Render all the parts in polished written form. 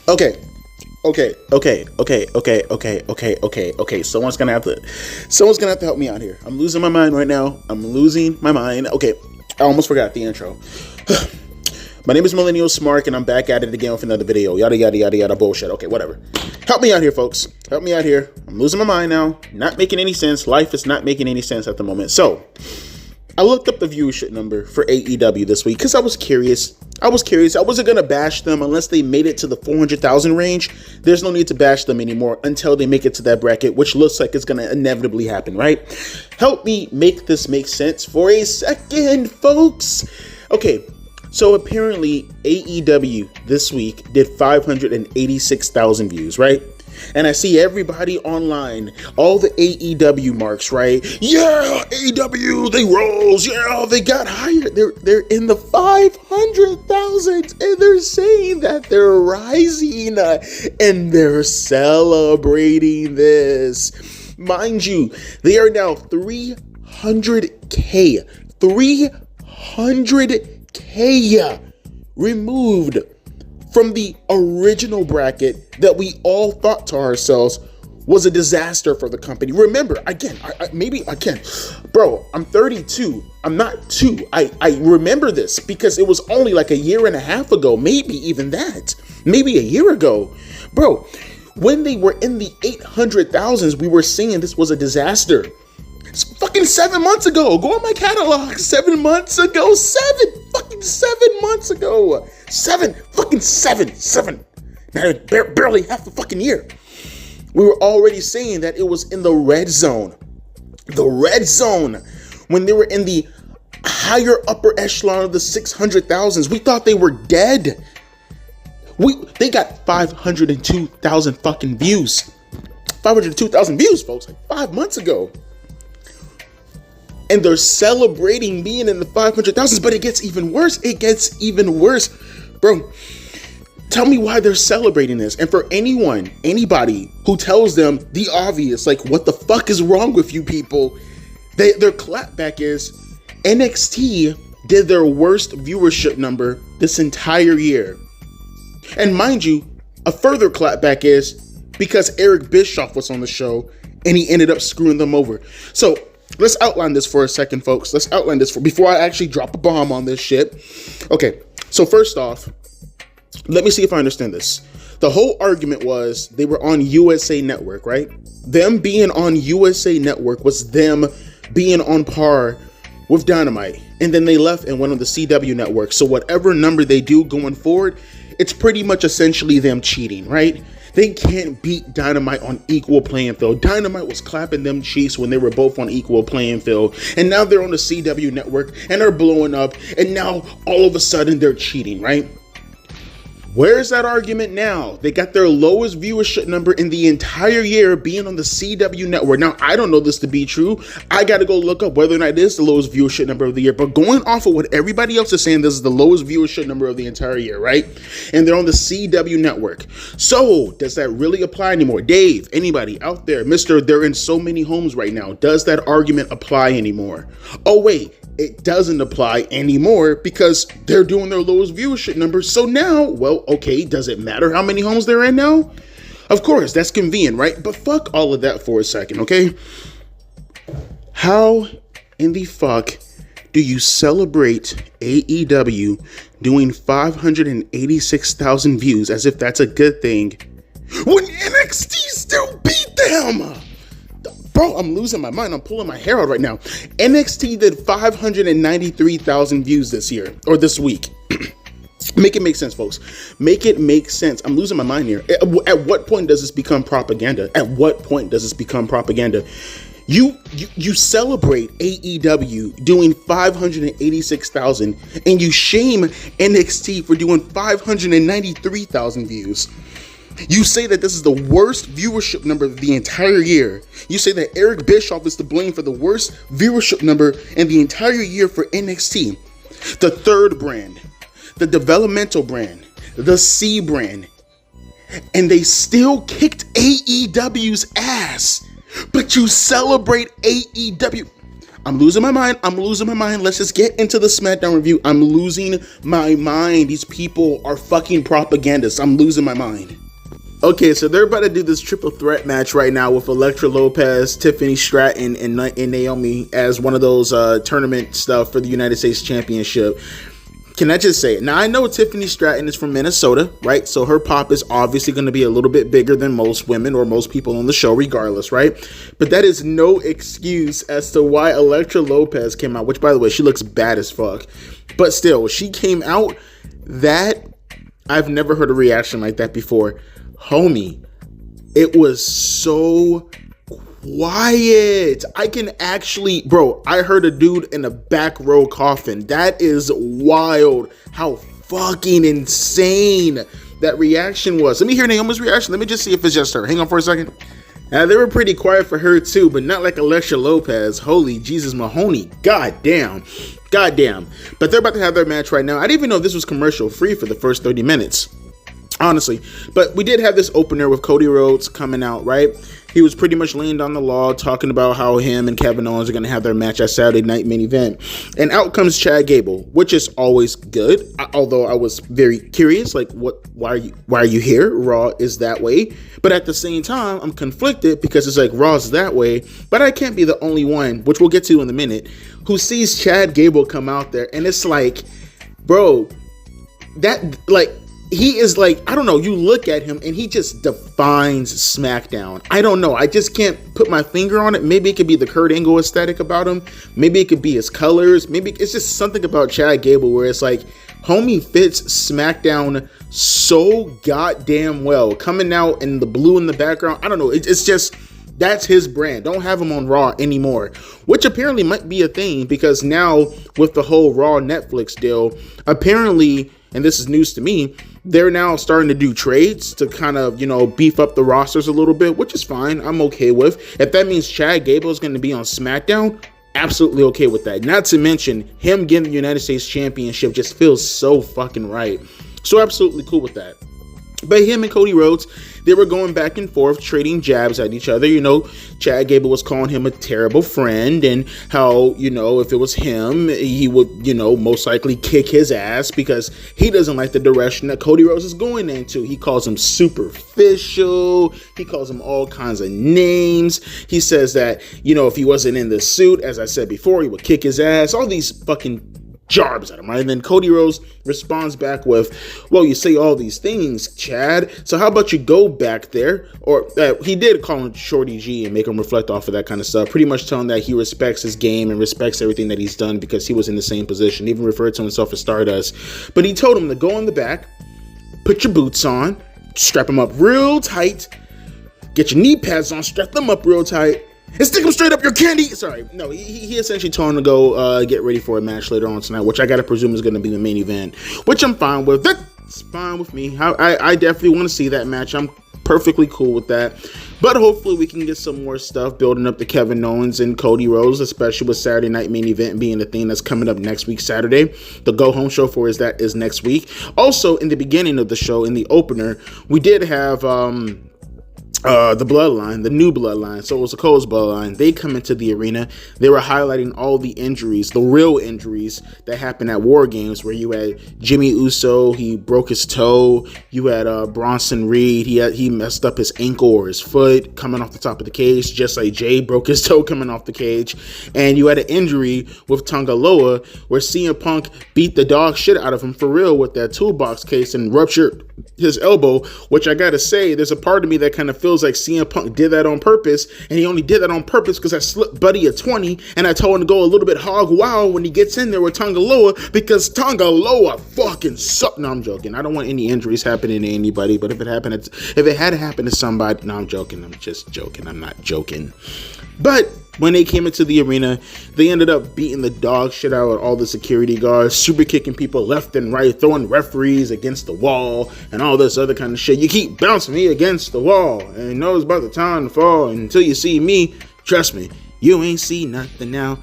Okay. Someone's gonna have to help me out here. I'm losing my mind right now. Okay, I almost forgot the intro. My name is Millennial Smart, and I'm back at it again with another video. Yada yada yada yada bullshit. Okay, whatever. Help me out here, folks. Help me out here. I'm losing my mind now. Not making any sense. Life is not making any sense at the moment. So, I looked up the viewership number for AEW this week because I was curious. I wasn't going to bash them unless they made it to the 400,000 range. There's no need to bash them anymore until they make it to that bracket, which looks like it's going to inevitably happen, right? Help me make this make sense for a second, folks. Okay, so apparently AEW this week did 586,000 views, right? And I see everybody online, all the AEW marks, right? Yeah, AEW, they rose. Yeah, they got higher. They're in the 500,000, and they're saying that they're rising, and they're celebrating this. Mind you, they are now 300K removed from the original bracket that we all thought to ourselves was a disaster for the company. Remember, again, bro, I'm 32. I'm not 2. I remember this because it was only like a year and a half ago, maybe even that. Maybe a year ago. Bro, when they were in the 800,000s, we were saying this was a disaster. It's fucking 7 months ago. Go on my catalog. 7 months ago. 7 months ago. 7. Now barely half the fucking year. We were already saying that it was in the red zone. The red zone. When they were in the higher upper echelon of the 600,000s. We thought they were dead. They got 502,000 fucking views. 502,000 views, folks. Like 5 months ago. And they're celebrating being in the 500,000s, but it gets even worse. Bro, tell me why they're celebrating this. And for anybody who tells them the obvious, like, what the fuck is wrong with you people? Their clapback is NXT did their worst viewership number this entire year. And mind you, a further clapback is because Eric Bischoff was on the show and he ended up screwing them over. So, let's outline this for a second, folks. Before I actually drop a bomb on this shit. Okay, so first off, let me see if I understand this. The whole argument was they were on USA Network, right? Them being on USA Network was them being on par with Dynamite. And then they left and went on the CW Network. So whatever number they do going forward, it's pretty much essentially them cheating, right? They can't beat Dynamite on equal playing field. Dynamite was clapping them cheeks when they were both on equal playing field. And now they're on the CW network and they're blowing up. And now all of a sudden they're cheating, right? Where's that argument now? They got their lowest viewership number in the entire year being on the CW network. Now, I don't know this to be true. I got to go look up whether or not it is the lowest viewership number of the year. But going off of what everybody else is saying, this is the lowest viewership number of the entire year, right? And they're on the CW network. So, does that really apply anymore? Dave, anybody out there, Mr. They're in so many homes right now. Does that argument apply anymore? Oh, wait. It doesn't apply anymore because they're doing their lowest viewership numbers. So now, well, okay, does it matter how many homes they're in now? Of course, that's convenient, right? But fuck all of that for a second, okay? How in the fuck do you celebrate AEW doing 586,000 views as if that's a good thing when NXT still beat them? Bro, I'm losing my mind. I'm pulling my hair out right now. NXT did 593,000 views this year, or this week. Make it make sense, folks. Make it make sense. I'm losing my mind here. At what point does this become propaganda? At what point does this become propaganda? You celebrate AEW doing 586,000, and you shame NXT for doing 593,000 views. You say that this is the worst viewership number of the entire year. You say that Eric Bischoff is to blame for the worst viewership number in the entire year for NXT. The third brand, the developmental brand, the C brand, and they still kicked AEW's ass. But you celebrate AEW. I'm losing my mind. Let's just get into the Smackdown review. I'm losing my mind. These people are fucking propagandists. I'm losing my mind. Okay, so they're about to do this triple threat match right now with Elektra Lopez, Tiffany Stratton, and Naomi as one of those tournament stuff for the United States Championship. Can I just say it? Now, I know Tiffany Stratton is from Minnesota, right? So her pop is obviously going to be a little bit bigger than most women or most people on the show regardless, right? But that is no excuse as to why Elektra Lopez came out, which, by the way, she looks bad as fuck. But still, she came out, that I've never heard a reaction like that before. Homie, it was so quiet. I can actually, bro, I heard a dude in a back row coughing. That is wild. How fucking insane that reaction was. Let me hear Naomi's reaction. Let me just see if it's just her. Hang on for a second. They were pretty quiet for her too, but not like Elektra Lopez. Holy Jesus Mahoney. Goddamn. But they're about to have their match right now. I didn't even know this was commercial free for the first 30 minutes. Honestly, but we did have this opener with Cody Rhodes coming out, right? He was pretty much laying down the law, talking about how him and Kevin Owens are going to have their match at Saturday Night Main Event. And out comes Chad Gable, which is always good. Although I was very curious, like, why are you here? Raw is that way. But at the same time, I'm conflicted because it's like Raw's that way. But I can't be the only one, which we'll get to in a minute, who sees Chad Gable come out there. And it's like, bro, that, like, he is like, I don't know, you look at him and he just defines SmackDown. I don't know. I just can't put my finger on it. Maybe it could be the Kurt Angle aesthetic about him. Maybe it could be his colors. Maybe it's just something about Chad Gable where it's like, homie fits SmackDown so goddamn well. Coming out in the blue in the background. I don't know. It's just, that's his brand. Don't have him on Raw anymore, which apparently might be a thing because now with the whole Raw Netflix deal, apparently, and this is news to me, they're now starting to do trades to kind of, beef up the rosters a little bit, which is fine. I'm okay with. If that means Chad Gable is going to be on SmackDown, absolutely okay with that. Not to mention him getting the United States Championship just feels so fucking right. So absolutely cool with that. But him and Cody Rhodes, they were going back and forth, trading jabs at each other. Chad Gable was calling him a terrible friend and how, if it was him, he would, most likely kick his ass because he doesn't like the direction that Cody Rhodes is going into. He calls him superficial. He calls him all kinds of names. He says that, if he wasn't in the suit, as I said before, he would kick his ass. All these fucking jarbs at him, right? And then Cody Rhodes responds back with, well, you say all these things, Chad, so how about you go back there? Or he did call him Shorty G and make him reflect off of that kind of stuff, pretty much telling that he respects his game and respects everything that he's done because he was in the same position, even referred to himself as Stardust. But he told him to go in the back, put your boots on, strap them up real tight, get your knee pads on, strap them up real tight, and stick him straight up your candy. Sorry, no, he essentially told him to go get ready for a match later on tonight, which I gotta presume is gonna be the main event, which I'm fine with. That's fine with me. I definitely want to see that match. I'm perfectly cool with that. But hopefully we can get some more stuff building up to Kevin Owens and Cody Rhodes, especially with Saturday Night Main Event being the thing that's coming up next week, Saturday. The go-home show for that is next week. Also, in the beginning of the show, in the opener, we did have the Bloodline, the new Bloodline, so it was the Cole's Bloodline. They come into the arena. They were highlighting all the injuries, the real injuries that happened at War Games, where you had Jimmy Uso, he broke his toe. You had Bronson Reed, he messed up his ankle or his foot coming off the top of the cage, just like Jay broke his toe coming off the cage. And you had an injury with Tonga Loa, where CM Punk beat the dog shit out of him for real with that toolbox case and ruptured his elbow, which I gotta say, there's a part of me that kind of feels feels like CM Punk did that on purpose, and he only did that on purpose because I slipped Buddy a 20, and I told him to go a little bit hog wild when he gets in there with Tonga Loa, because Tonga Loa fucking sucked. No, I'm joking. I don't want any injuries happening to anybody, but if it had to happen to somebody, no, I'm joking. I'm just joking. I'm not joking. But when they came into the arena, they ended up beating the dog shit out of all the security guards, super kicking people left and right, throwing referees against the wall, and all this other kind of shit. You keep bouncing me against the wall, and you know it's about the time to fall. And until you see me, trust me, you ain't see nothing now.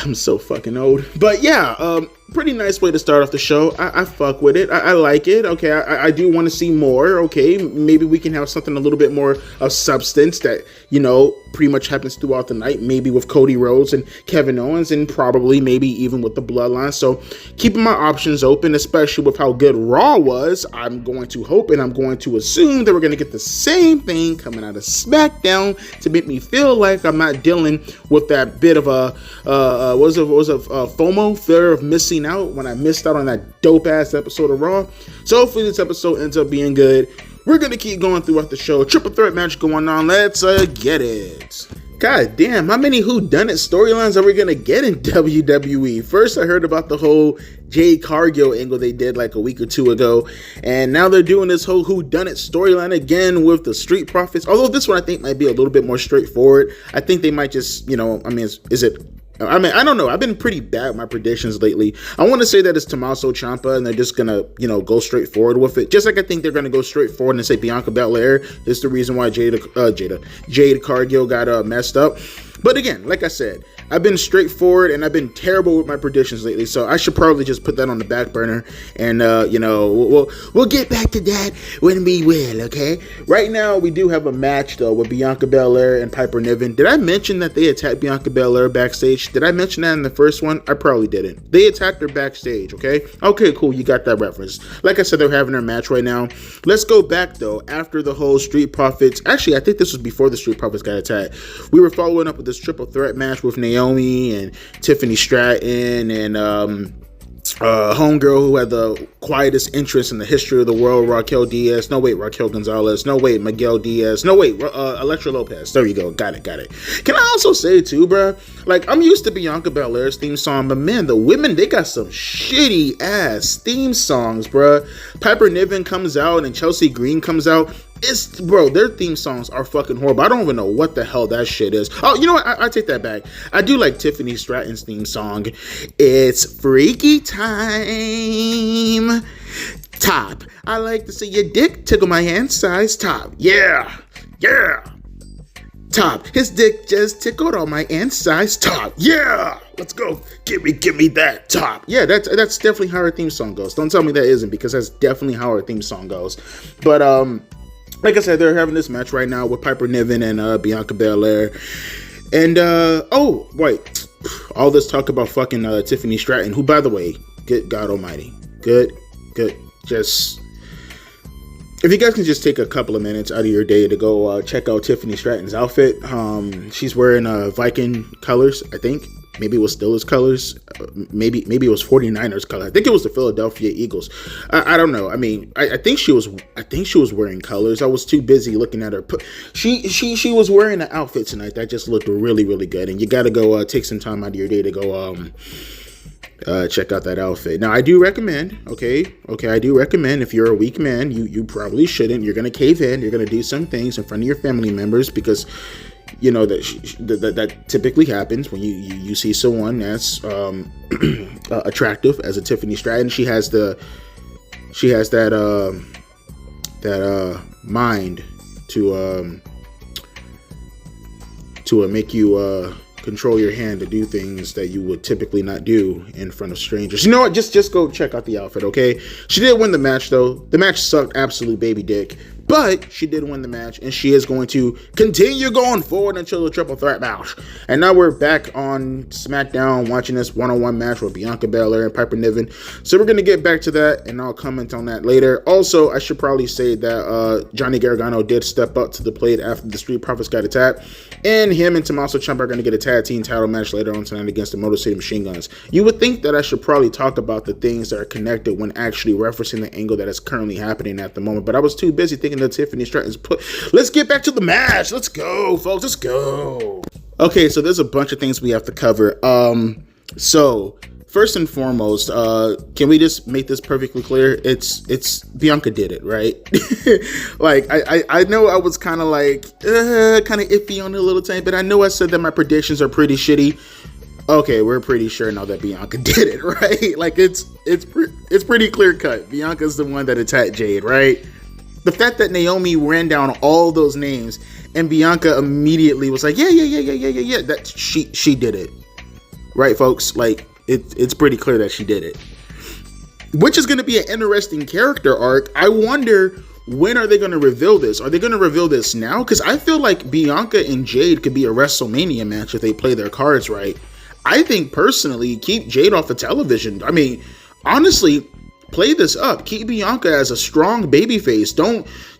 I'm so fucking old. But yeah, pretty nice way to start off the show. I fuck with it. I like it. Okay, I do want to see more. Okay, maybe we can have something a little bit more of substance that, you know, pretty much happens throughout the night. Maybe with Cody Rhodes and Kevin Owens, and probably maybe even with the Bloodline. So keeping my options open, especially with how good Raw was. I'm going to hope and I'm going to assume that we're going to get the same thing coming out of Smackdown to make me feel like I'm not dealing with that bit of a FOMO, fear of missing out, when I missed out on that dope ass episode of Raw. So hopefully this episode ends up being good. We're gonna keep going throughout the show. Triple threat match going on. Let's get it. God damn, how many whodunit storylines are we gonna get in WWE? First, I heard about the whole Jade Cargill angle they did like a week or two ago, and now they're doing this whole whodunit storyline again with the Street Profits. Although this one I think might be a little bit more straightforward. I think they might just, you know, I mean, I don't know. I've been pretty bad with my predictions lately. I want to say that it's Tommaso Ciampa, and they're just going to, you know, go straight forward with it. Just like I think they're going to go straight forward and say Bianca Belair is the reason why Jade Cargill got messed up. But again, like I said, I've been straightforward and I've been terrible with my predictions lately, so I should probably just put that on the back burner, and you know, we'll get back to that when we will. Okay. Right now, we do have a match though with Bianca Belair and Piper Niven. Did I mention that they attacked Bianca Belair backstage? Did I mention that in the first one? I probably didn't. They attacked her backstage. Okay. Okay. Cool. You got that reference. Like I said, they're having their match right now. Let's go back though. After the whole Street Profits, actually, I think this was before the Street Profits got attacked. We were following up with this triple threat match with Naomi and Tiffany Stratton and homegirl who had the quietest entrance in the history of the world, Raquel Diaz. No, wait, Raquel Gonzalez. No, wait, Miguel Diaz. No, wait, Elektra Lopez. There you go. Got it. Can I also say, too, bruh, like, I'm used to Bianca Belair's theme song, but man, the women, they got some shitty ass theme songs, bruh. Piper Niven comes out and Chelsea Green comes out. Bro, their theme songs are fucking horrible. I don't even know what the hell that shit is. Oh, you know what? I take that back. I do like Tiffany Stratton's theme song. It's Freaky Time. Top. I like to see your dick tickle my hand size. Top. Yeah. Top. His dick just tickled on my hand size. Top. Yeah. Let's go. Give me that. Top. Yeah, that's definitely how her theme song goes. Don't tell me that isn't, because that's definitely how her theme song goes. But like I said, they're having this match right now with Piper Niven and Bianca Belair. And, oh, wait. All this talk about fucking Tiffany Stratton, who, by the way, good God almighty. Good. Just, if you guys can just take a couple of minutes out of your day to go check out Tiffany Stratton's outfit. She's wearing Viking colors, I think. Maybe it was Steelers colors. Maybe it was 49ers color. I think it was the Philadelphia Eagles. I don't know. I mean, I think she was wearing colors. I was too busy looking at her. She was wearing an outfit tonight that just looked really, really good. And you got to go take some time out of your day to go check out that outfit. Now, I do recommend, okay, I do recommend, if you're a weak man, you probably shouldn't. You're going to cave in. You're going to do some things in front of your family members, because you know that typically happens when you see someone that's attractive as a Tiffany Stratton. She has that mind to make you control your hand to do things that you would typically not do in front of strangers. You know what? Just go check out the outfit, okay? She did win the match, though. The match sucked absolute baby dick, but she did win the match, and she is going to continue going forward until the triple threat match. And now we're back on SmackDown watching this one-on-one match with Bianca Belair and Piper Niven. So we're going to get back to that, and I'll comment on that later. Also, I should probably say that Johnny Gargano did step up to the plate after the Street Profits got attacked, And him and Tommaso Ciampa are going to get a tag team title match later on tonight against the Motor City Machine Guns. You would think that I should probably talk about the things that are connected when actually referencing the angle that is currently happening at the moment, but I was too busy thinking that Tiffany Stratton's Let's get back to the match. Let's go, folks. Let's go. Okay, so there's a bunch of things we have to cover. So first and foremost, can we just make this perfectly clear? It's Bianca did it, right? Like I know I was kind of iffy on it a little time, but I know I said that my predictions are pretty shitty. Okay, we're pretty sure now that Bianca did it, right? Like it's pretty clear cut. Bianca's the one that attacked Jade, right? The fact that Naomi ran down all those names and Bianca immediately was like, yeah, that she did it, right, folks? Like it's pretty clear that she did it, which is going to be an interesting character arc. I wonder, when are they going to reveal this? Are they going to reveal this now? Because I feel like Bianca and Jade could be a WrestleMania match if they play their cards right. I think personally, keep Jade off the television. I mean, honestly, play this up. Keep Bianca as a strong babyface.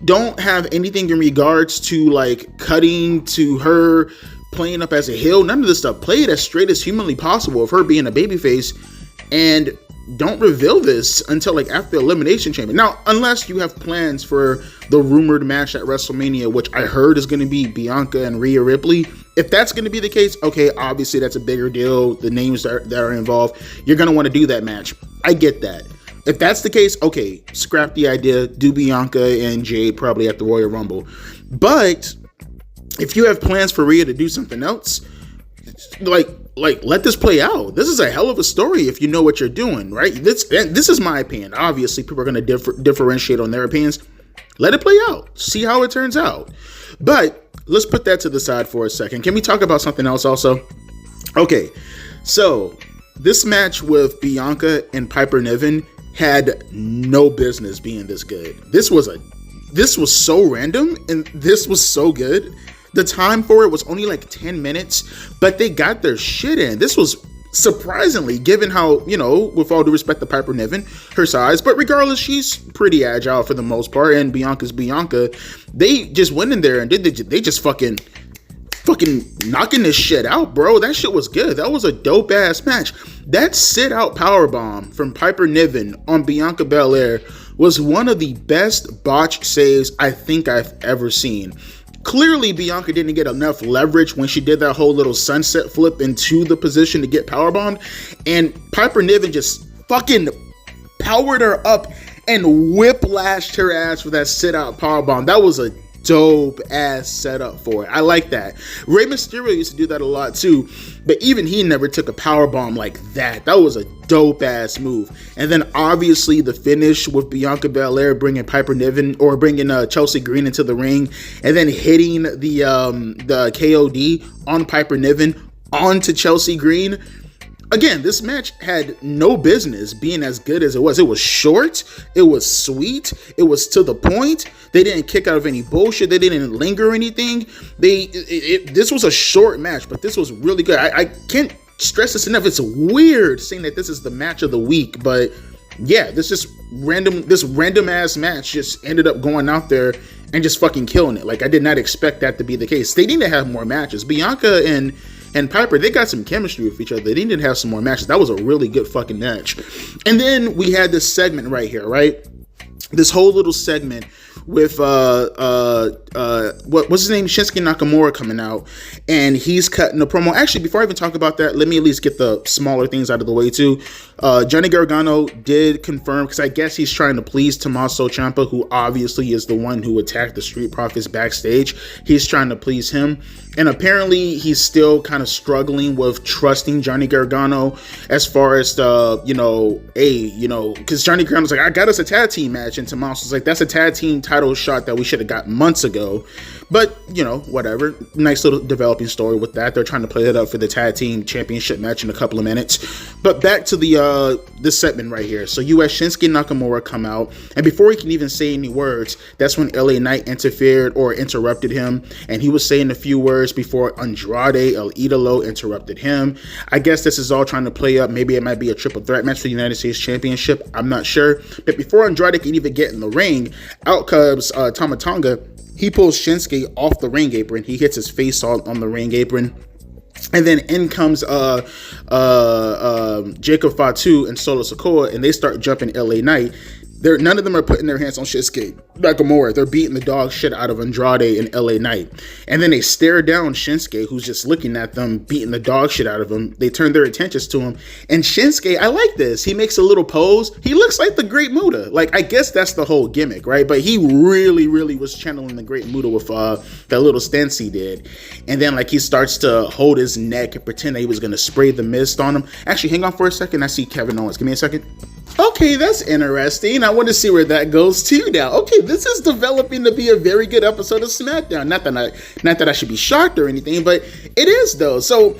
Don't have anything in regards to like cutting to her playing up as a heel. None of this stuff. Play it as straight as humanly possible of her being a babyface, and don't reveal this until like after Elimination Chamber. Now, unless you have plans for the rumored match at WrestleMania, which I heard is going to be Bianca and Rhea Ripley. If that's going to be the case, okay, obviously that's a bigger deal. The names that are involved, you're going to want to do that match. I get that. If that's the case, okay, scrap the idea. Do Bianca and Jade probably at the Royal Rumble. But if you have plans for Rhea to do something else, like let this play out. This is a hell of a story if you know what you're doing, right? This is my opinion. Obviously, people are going to differentiate on their opinions. Let it play out. See how it turns out. But let's put that to the side for a second. Can we talk about something else also? Okay, so this match with Bianca and Piper Niven had no business being this good. This was so random and this was so good. The time for it was only like 10 minutes, but they got their shit in. This was surprisingly, given how, with all due respect to Piper Niven, her size, but regardless, she's pretty agile for the most part, and Bianca's Bianca. They just went in there and they just fucking knocking this shit out, bro. That shit was good. That was a dope ass match. That sit out powerbomb from Piper Niven on Bianca Belair was one of the best botch saves I think I've ever seen. Clearly, Bianca didn't get enough leverage when she did that whole little sunset flip into the position to get powerbombed, and Piper Niven just fucking powered her up and whiplashed her ass for that sit out powerbomb. That was a dope ass setup for it. I like that. Rey Mysterio used to do that a lot too, but even he never took a power bomb like that. That was a dope ass move. And then obviously the finish with Bianca Belair bringing Piper Niven or bringing Chelsea Green into the ring, and then hitting the KOD on Piper Niven onto Chelsea Green. Again, this match had no business being as good as it was. It was short, it was sweet, it was to the point. They didn't kick out of any bullshit. They didn't linger or anything. This was a short match, but this was really good. I can't stress this enough. It's weird saying that this is the match of the week, but yeah, this random ass match just ended up going out there and just fucking killing it. Like, I did not expect that to be the case. They need to have more matches. Bianca and Piper, they got some chemistry with each other. They needed to have some more matches. That was a really good fucking match. And then we had this segment right here, right? This whole little segment with what's his name, Shinsuke Nakamura, coming out, and he's cutting a promo. Actually, before I even talk about that, let me at least get the smaller things out of the way too. Johnny Gargano did confirm, because I guess he's trying to please Tommaso Ciampa, who obviously is the one who attacked the Street Profits backstage. He's trying to please him, and apparently he's still kind of struggling with trusting Johnny Gargano as far as because Johnny Gargano's like, I got us a tag team match, and Tommaso's like, that's a tag team title shot that we should have got months ago. But, whatever. Nice little developing story with that. They're trying to play that up for the tag team championship match in a couple of minutes. But back to this segment right here. So you had Shinsuke Nakamura come out, and before he can even say any words, that's when LA Knight interfered or interrupted him, and he was saying a few words before Andrade El Idolo interrupted him. I guess this is all trying to play up. Maybe it might be a triple threat match for the United States Championship. I'm not sure. But before Andrade can even get in the ring, out comes Tama Tonga, he pulls Shinsuke off the ring apron. He hits his face on the ring apron. And then in comes Jacob Fatu and Solo Sikoa, and they start jumping LA Knight. None of them are putting their hands on Shinsuke Nakamura. They're beating the dog shit out of Andrade and LA Knight. And then they stare down Shinsuke, who's just looking at them, beating the dog shit out of him. They turn their attentions to him. And Shinsuke, I like this. He makes a little pose. He looks like the Great Muta. Like, I guess that's the whole gimmick, right? But he really, really was channeling the Great Muta with that little stance he did. And then, like, he starts to hold his neck and pretend that he was going to spray the mist on him. Actually, hang on for a second. I see Kevin Owens. Give me a second. Okay, that's interesting. I want to see where that goes to now. Okay, this is developing to be a very good episode of Smackdown. Not that I should be shocked or anything, but it is though. So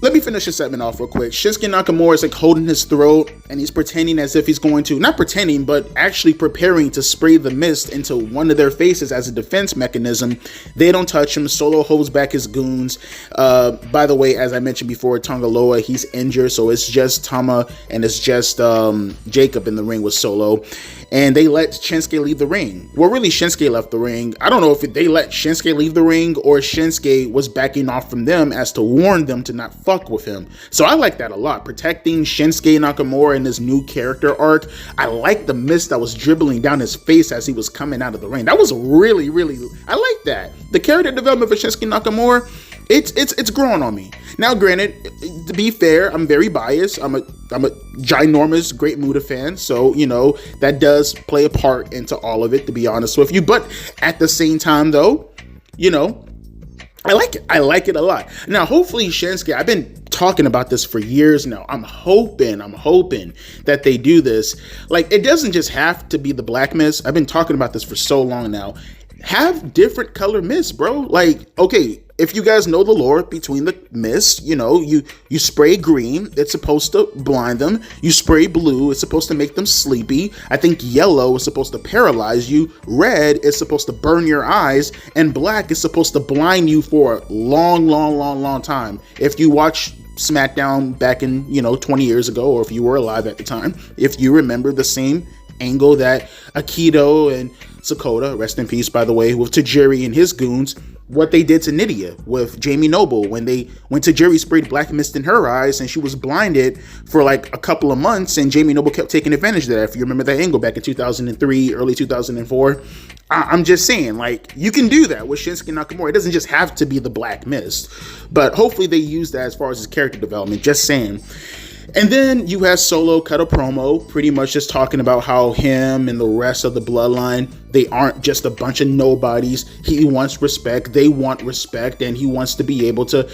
let me finish this segment off real quick. Shinsuke Nakamura is like holding his throat and he's pretending as if he's going to, not pretending, but actually preparing to spray the mist into one of their faces as a defense mechanism. They don't touch him. Solo holds back his goons. By the way, as I mentioned before, Tonga Loa, he's injured. So it's just Tama and it's just Jacob in the ring with Solo. And they let Shinsuke leave the ring. Well, really, Shinsuke left the ring. I don't know if they let Shinsuke leave the ring or Shinsuke was backing off from them as to warn them to not fuck with him. So I like that a lot. Protecting Shinsuke Nakamura in this new character arc. I like the mist that was dribbling down his face as he was coming out of the ring. That was really, really, I like that. The character development for Shinsuke Nakamura, it's growing on me. Now, granted, to be fair, I'm very biased. I'm a ginormous Great Muta fan, so you know that does play a part into all of it, to be honest with you. But at the same time, though, you know, I like it. I like it a lot. Now, hopefully, Shinsuke, I've been talking about this for years now. I'm hoping that they do this. Like, it doesn't just have to be the black mist. I've been talking about this for so long now. Have different color mist, bro. Like, okay, if you guys know the lore between the mist, you know, you spray green, it's supposed to blind them. You spray blue, it's supposed to make them sleepy. I think yellow is supposed to paralyze you. Red is supposed to burn your eyes. And black is supposed to blind you for a long time. If you watch Smackdown back in, 20 years ago, or if you were alive at the time, if you remember the same angle that Aikido and Sakota, rest in peace, by the way, with Tajiri and his goons, what they did to Nydia with Jamie Noble when Tajiri sprayed black mist in her eyes and she was blinded for like a couple of months, and Jamie Noble kept taking advantage of that. If you remember that angle back in 2003, early 2004, I'm just saying, like, you can do that with Shinsuke Nakamura. It doesn't just have to be the black mist, but hopefully they use that as far as his character development. Just saying. And then you have Solo cut a promo, pretty much just talking about how him and the rest of the bloodline, they aren't just a bunch of nobodies. He wants respect, they want respect, and he wants to be able to,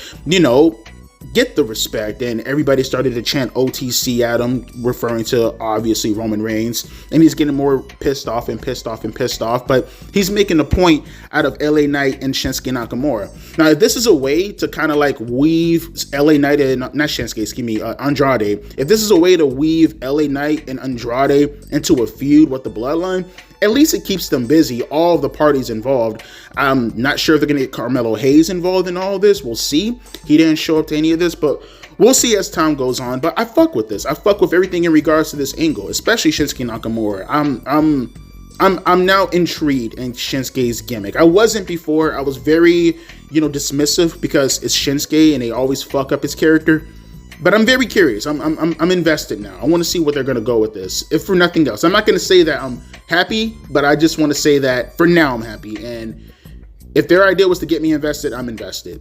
get the respect. And everybody started to chant OTC at him, referring to obviously Roman Reigns, and he's getting more pissed off, but he's making a point out of LA Knight and Shinsuke Nakamura. Now, if this is a way to kind of like weave LA Knight and Andrade, if this is a way to weave LA Knight and Andrade into a feud with the bloodline, at least it keeps them busy, all of the parties involved. I'm not sure if they're going to get Carmelo Hayes involved in all of this. We'll see. He didn't show up to any of this, but we'll see as time goes on. But I fuck with this. I fuck with everything in regards to this angle, especially Shinsuke Nakamura. I'm now intrigued in Shinsuke's gimmick. I wasn't before. I was very, dismissive because it's Shinsuke and they always fuck up his character. But I'm very curious. I'm invested now. I want to see what they're going to go with this, if for nothing else. I'm not going to say that I'm happy, but I just want to say that for now I'm happy. And if their idea was to get me invested, I'm invested.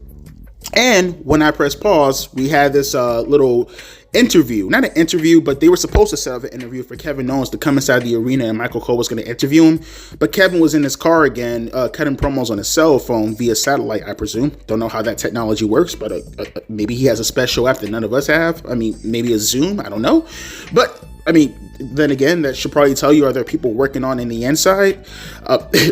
And when I press pause, we had this little interview. Not an interview, but they were supposed to set up an interview for Kevin Owens to come inside the arena, and Michael Cole was going to interview him. But Kevin was in his car again, cutting promos on his cell phone via satellite, I presume. Don't know how that technology works, but maybe he has a special app that none of us have. I mean, maybe a Zoom. I don't know. But, then again, that should probably tell you, are there people working on in the inside?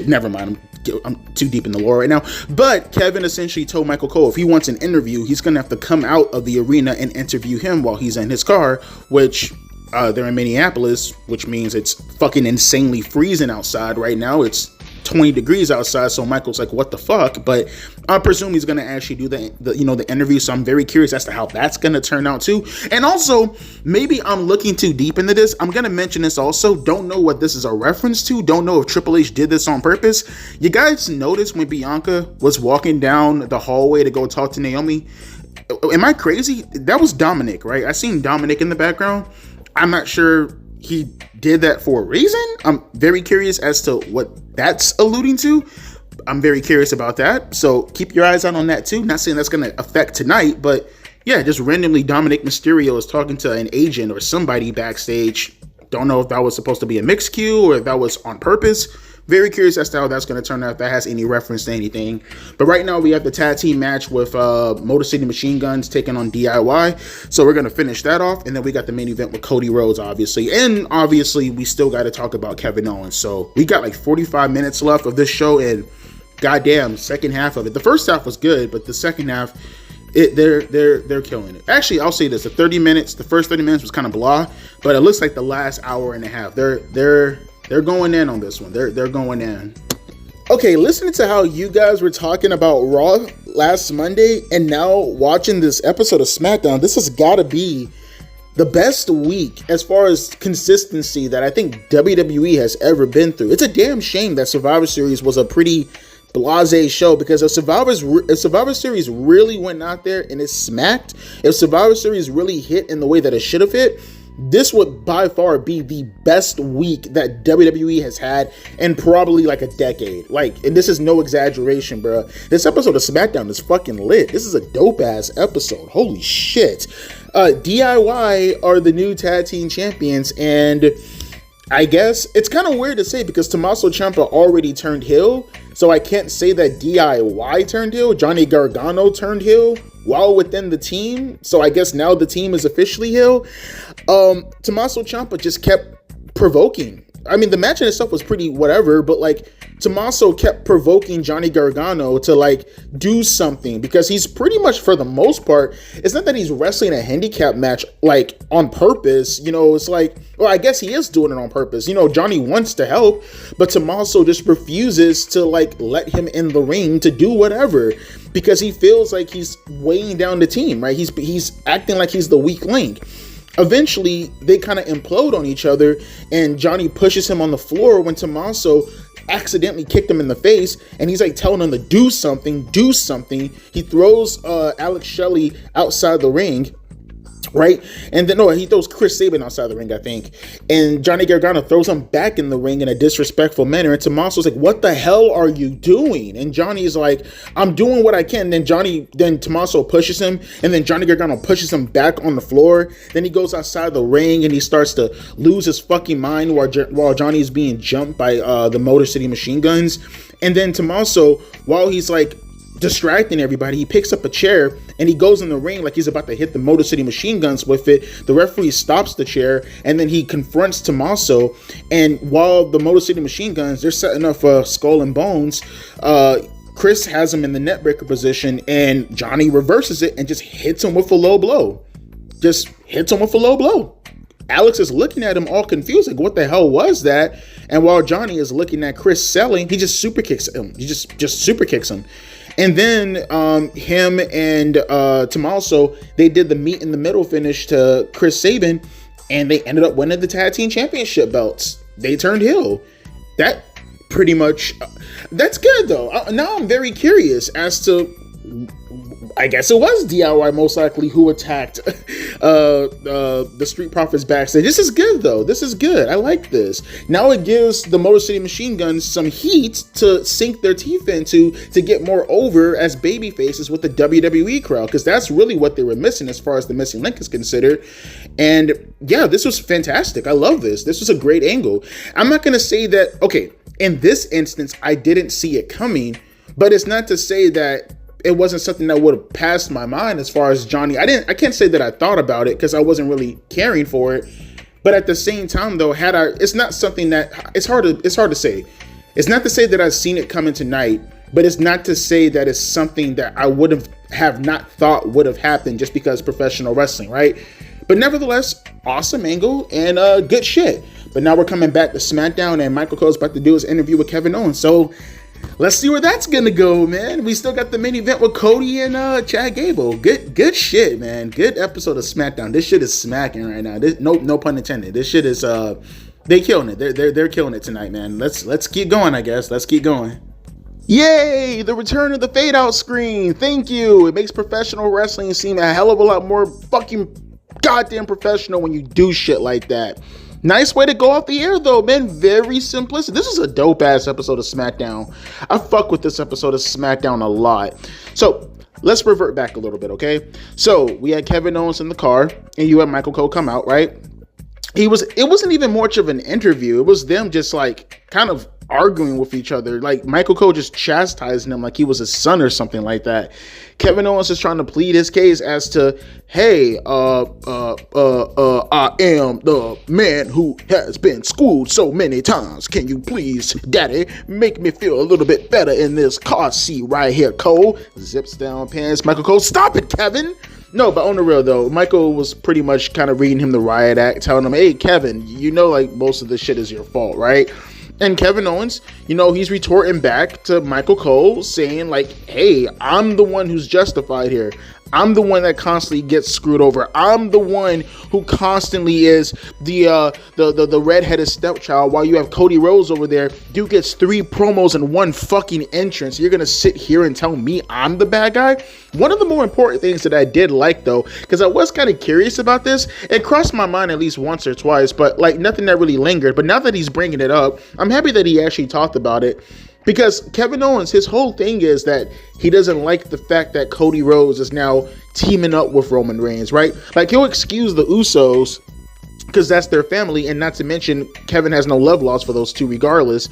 Never mind. I'm too deep in the lore right now. But Kevin essentially told Michael Cole if he wants an interview, he's going to have to come out of the arena and interview him while he's in his car, which they're in Minneapolis, which means it's fucking insanely freezing outside right now. It's 20 degrees outside, so Michael's like, what the fuck? But I presume he's going to actually do the interview, so I'm very curious as to how that's going to turn out too. And also, maybe I'm looking too deep into this. I'm going to mention this also. Don't know what this is a reference to. Don't know if Triple H did this on purpose. You guys notice when Bianca was walking down the hallway to go talk to Naomi? Am I crazy? That was Dominic, right? I seen Dominic in the background. I'm not sure he did that for a reason. I'm very curious as to what that's alluding to. I'm very curious about that. So keep your eyes out on that too. Not saying that's going to affect tonight, but yeah, just randomly Dominic Mysterio is talking to an agent or somebody backstage. Don't know if that was supposed to be a mixed cue or if that was on purpose. Very curious as to how that's going to turn out, if that has any reference to anything. But right now we have the tag team match with Motor City Machine Guns taking on DIY. So we're going to finish that off. And then we got the main event with Cody Rhodes, obviously. And obviously we still got to talk about Kevin Owens. So we got like 45 minutes left of this show. And goddamn, second half of it. The first half was good, but the second half, they're killing it. Actually, I'll say this: the first 30 minutes was kind of blah, but it looks like the last hour and a half, they're going in on this one. They're going in. Okay, listening to how you guys were talking about Raw last Monday and now watching this episode of Smackdown, this has got to be the best week as far as consistency that I think WWE has ever been through. It's a damn shame that Survivor Series was a pretty blasé show, because if Survivor Series really went out there and it smacked, if Survivor Series really hit in the way that it should have hit, this would by far be the best week that WWE has had in probably like a decade. Like, and this is no exaggeration, bro. This episode of Smackdown is fucking lit. This is a dope ass episode. Holy shit. DIY are the new tag team champions, and I guess it's kind of weird to say because Tommaso Ciampa already turned heel, so I can't say that DIY turned heel. Johnny Gargano turned heel while within the team, so I guess now the team is officially heel. Tommaso Ciampa just kept provoking. I mean, the match in itself was pretty whatever, but like Tommaso kept provoking Johnny Gargano to like do something, because he's pretty much, for the most part, it's not that he's wrestling a handicap match like on purpose. You know, it's like, well, I guess he is doing it on purpose. You know, Johnny wants to help, but Tommaso just refuses to like let him in the ring to do whatever, because he feels like he's weighing down the team, right? He's acting like he's the weak link. Eventually, they kind of implode on each other, and Johnny pushes him on the floor when Tommaso accidentally kicked him in the face, and he's like telling him to do something. He throws Alex Shelley outside the ring, right? And then, no, he throws Chris Sabin outside the ring, I think. And Johnny Gargano throws him back in the ring in a disrespectful manner. And Tommaso's like, what the hell are you doing? And Johnny's like, I'm doing what I can. And then Tommaso pushes him. And then Johnny Gargano pushes him back on the floor. Then he goes outside the ring and he starts to lose his fucking mind while Johnny's being jumped by the Motor City Machine Guns. And then Tommaso, while he's like distracting everybody, he picks up a chair and he goes in the ring like he's about to hit the Motor City Machine Guns with it. The referee stops the chair, and then he confronts Tommaso, and while the Motor City Machine Guns, they're setting up Skull and Bones, Chris has him in the neckbreaker position, and Johnny reverses it and just hits him with a low blow. Alex is looking at him all confused, like, what the hell was that? And while Johnny is looking at Chris selling, he just super kicks him. He just super kicks him. And then him and Tommaso, they did the meet in the middle finish to Chris Sabin, and they ended up winning the tag team championship belts. They turned heel. That pretty much, that's good though. Now I'm very curious as to, I guess it was DIY most likely who attacked the Street Profits backstage. This is good though. This is good. I like this. Now it gives the Motor City Machine Guns some heat to sink their teeth into to get more over as baby faces with the WWE crowd, because that's really what they were missing as far as the missing link is considered. And yeah, this was fantastic. I love this. This was a great angle. I'm not going to say that, okay, in this instance, I didn't see it coming, but it's not to say that it wasn't something that would have passed my mind as far as Johnny. I can't say that I thought about it because I wasn't really caring for it. But at the same time though, it's not something that, it's hard to say. It's not to say that I've seen it coming tonight, but it's not to say that it's something that I would have not thought would have happened just because professional wrestling, right? But nevertheless, awesome angle and good shit. But now we're coming back to SmackDown, and Michael Cole's about to do his interview with Kevin Owens. So let's see where that's gonna go, man. We still got the main event with Cody and Chad Gable. Good shit, man. Good episode of SmackDown. This shit is smacking right now. No pun intended. This shit is they killing it. They're killing it tonight, man. Let's keep going, I guess. Let's keep going. Yay! The return of the fade out screen. Thank you. It makes professional wrestling seem a hell of a lot more fucking goddamn professional when you do shit like that. Nice way to go off the air, though, man. Very simplistic. This is a dope-ass episode of SmackDown. I fuck with this episode of SmackDown a lot. So, let's revert back a little bit, okay? So, we had Kevin Owens in the car, and you had Michael Cole come out, right? It wasn't even much of an interview. It was them just, like, kind of arguing with each other. Like, Michael Cole just chastising him like he was his son or something like that. Kevin Owens is trying to plead his case as to, hey, I am the man who has been schooled so many times. Can you please, daddy, make me feel a little bit better in this car seat right here, Cole? Zips down pants. Michael Cole, stop it, Kevin. No, but on the real though, Michael was pretty much kind of reading him the riot act, telling him, hey, Kevin, you know, like most of this shit is your fault, right? And Kevin Owens, you know, he's retorting back to Michael Cole saying like, hey, I'm the one who's justified here. I'm the one that constantly gets screwed over. I'm the one who constantly is the redheaded stepchild, while you have Cody Rhodes over there. Dude gets 3 promos and 1 fucking entrance. You're gonna sit here and tell me I'm the bad guy? One of the more important things that I did like though, because I was kind of curious about this, it crossed my mind at least once or twice, but like nothing that really lingered. But now that he's bringing it up, I'm happy that he actually talked about it. Because Kevin Owens, his whole thing is that he doesn't like the fact that Cody Rhodes is now teaming up with Roman Reigns, right? Like, he'll excuse the Usos because that's their family, and not to mention Kevin has no love lost for those two regardless.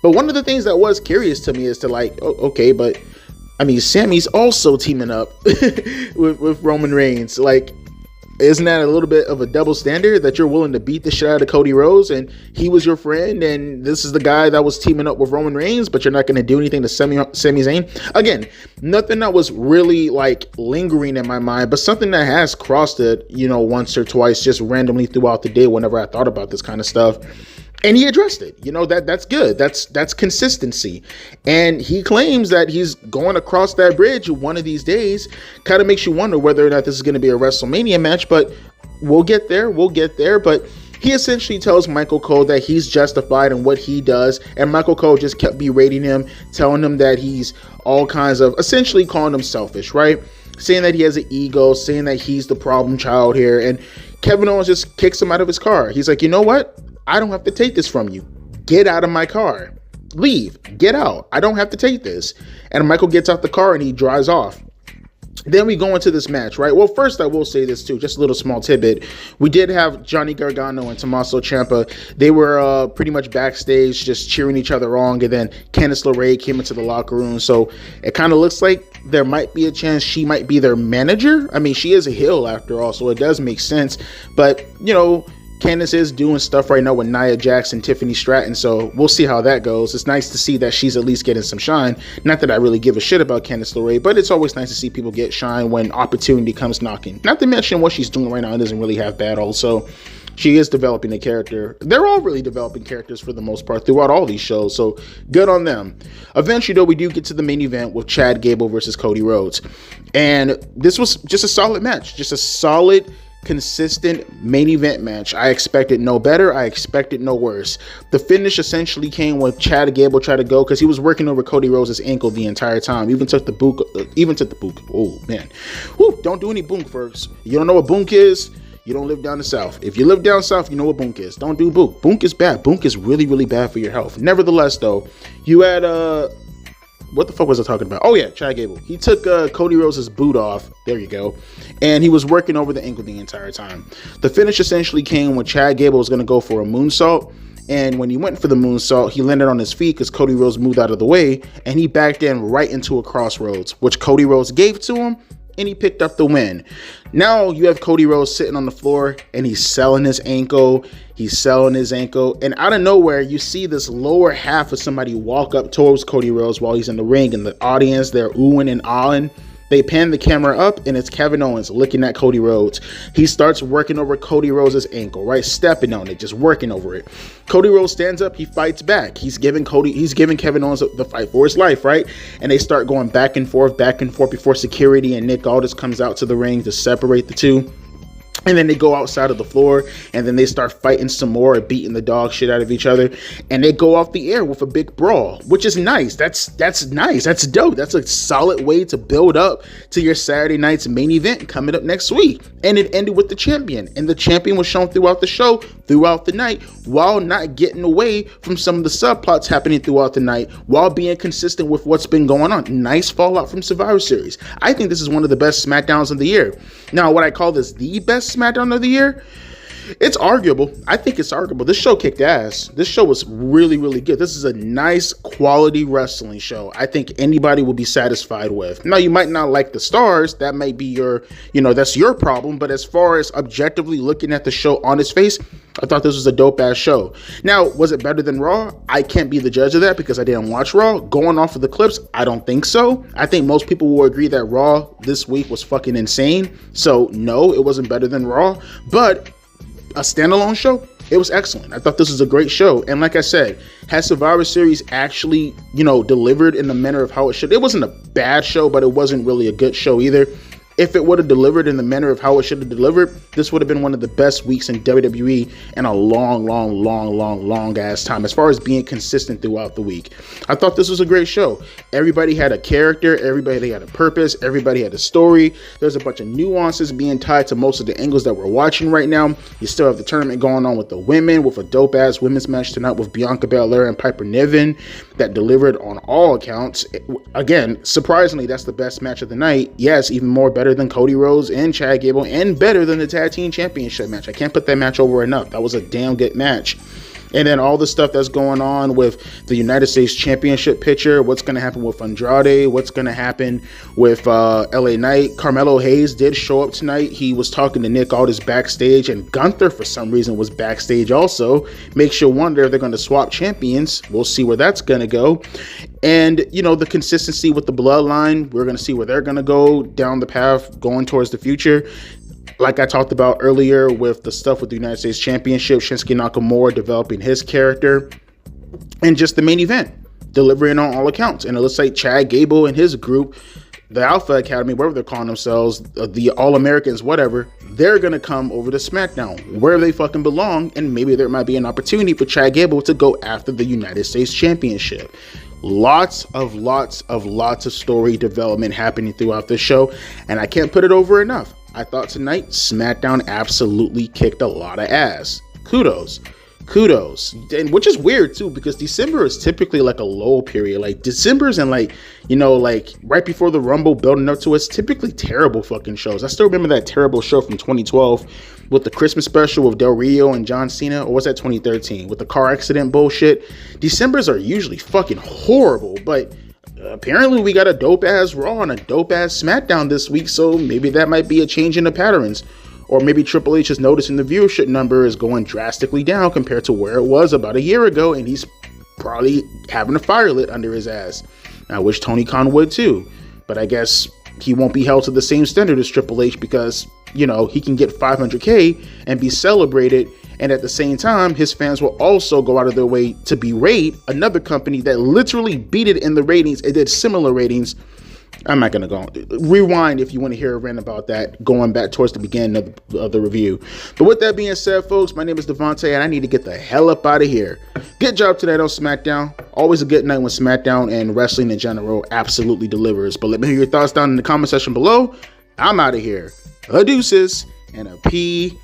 But one of the things that was curious to me is to like, okay, but I mean, Sammy's also teaming up with Roman Reigns. Like, isn't that a little bit of a double standard that you're willing to beat the shit out of Cody Rhodes and he was your friend and this is the guy that was teaming up with Roman Reigns, but you're not going to do anything to Sami Zayn? Again, nothing that was really like lingering in my mind, but something that has crossed it, you know, once or twice just randomly throughout the day whenever I thought about this kind of stuff. And he addressed it. You know, that's good. That's consistency. And he claims that he's going across that bridge one of these days. Kind of makes you wonder whether or not this is going to be a WrestleMania match, but we'll get there. But he essentially tells Michael Cole that he's justified in what he does. And Michael Cole just kept berating him, telling him that he's all kinds of, essentially calling him selfish, right? Saying that he has an ego, saying that he's the problem child here. And Kevin Owens just kicks him out of his car. He's like, you know what? I don't have to take this from you. Get out of my car. Leave. Get out. I don't have to take this. And Michael gets out the car and he drives off. Then we go into this match, right? Well, first I will say this too, just a little small tidbit. We did have Johnny Gargano and Tommaso Ciampa. They were pretty much backstage just cheering each other on, and then Candice LeRae came into the locker room. So it kind of looks like there might be a chance she might be their manager. I mean, she is a heel after all, so it does make sense. But, you know, Candice is doing stuff right now with Nia Jax and Tiffany Stratton, so we'll see how that goes. It's nice to see that she's at least getting some shine. Not that I really give a shit about Candice LeRae, but it's always nice to see people get shine when opportunity comes knocking. Not to mention what she's doing right now doesn't really have bad also. She is developing a character. They're all really developing characters for the most part throughout all these shows, so good on them. Eventually, though, we do get to the main event with Chad Gable versus Cody Rhodes. And this was just a solid match. Just a solid, consistent main event match. I expected no better. I expected no worse. The finish essentially came when Chad Gable tried to go because he was working over Cody Rhodes' ankle the entire time. Even took the book. Oh man, woo! Don't do any boonk first. You don't know what boonk is? You don't live down the south. If you live down south, you know what boonk is. Don't do boonk. Boonk is bad. Boonk is really, really bad for your health. Nevertheless, though, you had what the fuck was I talking about? Oh yeah, Chad Gable. He took Cody Rhodes' boot off. There you go. And he was working over the ankle the entire time. The finish essentially came when Chad Gable was going to go for a moonsault. And when he went for the moonsault, he landed on his feet because Cody Rhodes moved out of the way. And he backed in right into a crossroads, which Cody Rhodes gave to him. And he picked up the win. Now you have Cody Rhodes sitting on the floor and he's selling his ankle. And out of nowhere, you see this lower half of somebody walk up towards Cody Rhodes while he's in the ring. And the audience, they're oohing and ahhing. They pan the camera up, and it's Kevin Owens looking at Cody Rhodes. He starts working over Cody Rhodes' ankle, right? Stepping on it, just working over it. Cody Rhodes stands up, he fights back. He's giving Kevin Owens the fight for his life, right? And they start going back and forth before security and Nick Aldis comes out to the ring to separate the two. And then they go outside of the floor, and then they start fighting some more, beating the dog shit out of each other, and they go off the air with a big brawl, which is nice. That's nice. That's dope. That's a solid way to build up to your Saturday night's main event coming up next week. And it ended with the champion, and the champion was shown throughout the show, throughout the night, while not getting away from some of the subplots happening throughout the night, while being consistent with what's been going on. Nice fallout from Survivor Series. I think this is one of the best Smackdowns of the year. Now, would I call this the best Smackdown of the year? It's arguable. I think it's arguable. This show kicked ass. This show was really, really good. This is a nice quality wrestling show. I think anybody will be satisfied with. Now, you might not like the stars. That might be that's your problem. But as far as objectively looking at the show on its face, I thought this was a dope ass show. Now, was it better than Raw? I can't be the judge of that because I didn't watch Raw. Going off of the clips, I don't think so. I think most people will agree that Raw this week was fucking insane. So no, it wasn't better than Raw. But a standalone show, it was excellent. I thought this was a great show. And like I said, has Survivor Series actually, delivered in the manner of how it should? It wasn't a bad show, but it wasn't really a good show either. If it would have delivered in the manner of how it should have delivered, this would have been one of the best weeks in WWE in a long ass time, as far as being consistent throughout the week. I thought this was a great show. Everybody had a character, everybody had a purpose, everybody had a story. There's a bunch of nuances being tied to most of the angles that we're watching right now. You still have the tournament going on with the women, with a dope ass women's match tonight with Bianca Belair and Piper Niven that delivered on all accounts. Again, surprisingly, that's the best match of the night. Yes, even more better than Cody Rhodes and Chad Gable, and better than the Tag Team Championship match. I can't put that match over enough. That was a damn good match. And then all the stuff that's going on with the United States Championship picture, what's going to happen with Andrade, what's going to happen with LA Knight. Carmelo Hayes did show up tonight. He was talking to Nick Aldis backstage, and Gunther for some reason was backstage also. Makes you wonder if they're going to swap champions. We'll see where that's going to go. And, the consistency with the bloodline, we're going to see where they're going to go down the path going towards the future. Like I talked about earlier with the stuff with the United States Championship, Shinsuke Nakamura developing his character, and just the main event, delivering on all accounts. And it looks like Chad Gable and his group, the Alpha Academy, whatever they're calling themselves, the All-Americans, whatever, they're going to come over to SmackDown, where they fucking belong, and maybe there might be an opportunity for Chad Gable to go after the United States Championship. Lots of story development happening throughout this show, and I can't put it over enough. I thought tonight SmackDown absolutely kicked a lot of ass. Kudos. And which is weird too, because December is typically like a lull period. Like December's and like right before the Rumble building up to it's typically terrible fucking shows. I still remember that terrible show from 2012 with the Christmas special with Del Rio and John Cena, or was that 2013 with the car accident bullshit? Decembers are usually fucking horrible, but apparently we got a dope ass Raw and a dope ass SmackDown this week, so maybe that might be a change in the patterns. Or maybe Triple H is noticing the viewership number is going drastically down compared to where it was about a year ago, and he's probably having a fire lit under his ass. I wish Tony Khan would too, but I guess he won't be held to the same standard as Triple H because, he can get 500K and be celebrated, and at the same time, his fans will also go out of their way to berate another company that literally beat it in the ratings. It did similar ratings. I'm not going to go rewind if you want to hear a rant about that, going back towards the beginning of the review. But with that being said, folks, my name is Devontae, and I need to get the hell up out of here. Good job tonight on SmackDown. Always a good night when SmackDown and wrestling in general absolutely delivers. But let me hear your thoughts down in the comment section below. I'm out of here. A deuces and a P-eyes.